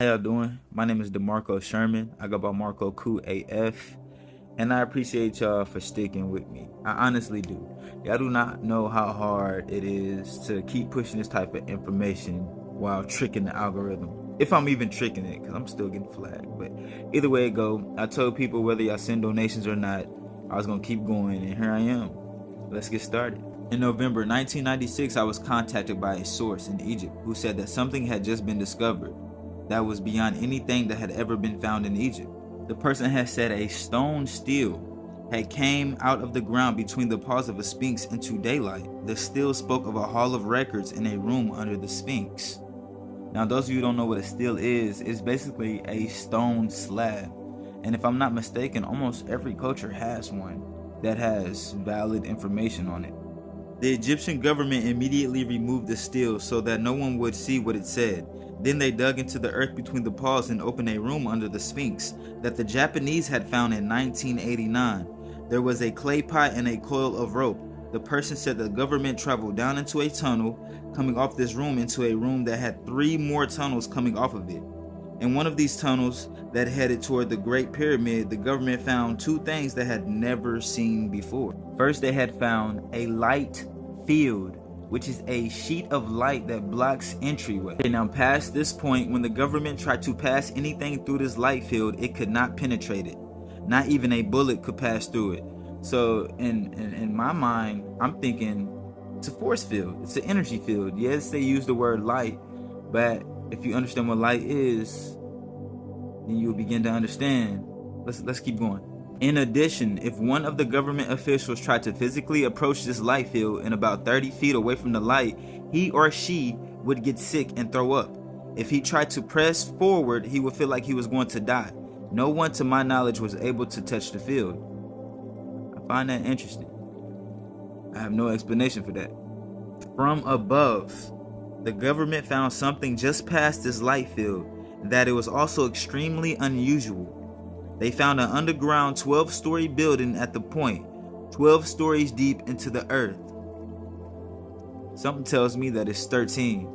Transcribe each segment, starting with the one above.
How y'all doing? My name is DeMarco Sherman. I go by Marco Coup AF, and I appreciate y'all for sticking with me. I honestly do. Y'all do not know how hard it is to keep pushing this type of information while tricking the algorithm. If I'm even tricking it, because I'm still getting flagged. But either way it go, I told people whether y'all send donations or not, I was gonna keep going, and here I am. Let's get started. In November 1996, I was contacted by a source in Egypt who said that something had just been discovered that was beyond anything that had ever been found in Egypt. The person had said a stone stele had came out of the ground between the paws of a sphinx into daylight. The stele spoke of a hall of records in a room under the sphinx. Now, those of you who don't know what a stele is, it's basically a stone slab. And if I'm not mistaken, almost every culture has one that has valid information on it. The Egyptian government immediately removed the stele so that no one would see what it said. Then they dug into the earth between the paws and opened a room under the Sphinx that the Japanese had found in 1989. There was a clay pot and a coil of rope. The person said the government traveled down into a tunnel, coming off this room into a room that had 3 more tunnels coming off of it. In one of these tunnels that headed toward the Great Pyramid, the government found 2 things they had never seen before. First, they had found a light field, which is a sheet of light that blocks entryway. Now, past this point, when the government tried to pass anything through this light field, it could not penetrate it. Not even a bullet could pass through it. So in my mind, I'm thinking it's a force field. It's an energy field. Yes, they use the word light, but if you understand what light is, then you'll begin to understand. Let's keep going. In addition, if one of the government officials tried to physically approach this light field and about 30 feet away from the light, he or she would get sick and throw up. If he tried to press forward, he would feel like he was going to die. No one, to my knowledge, was able to touch the field. I find that interesting. I have no explanation for that. From above, the government found something just past this light field, that it was also extremely unusual. They found an underground 12-story building at the point, 12 stories deep into the earth. Something tells me that it's 13.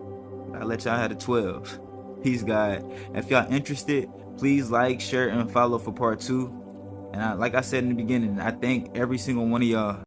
I'll let y'all have the 12. Peace, God. If y'all interested, please like, share, and follow for part 2. And like I said in the beginning, I thank every single one of y'all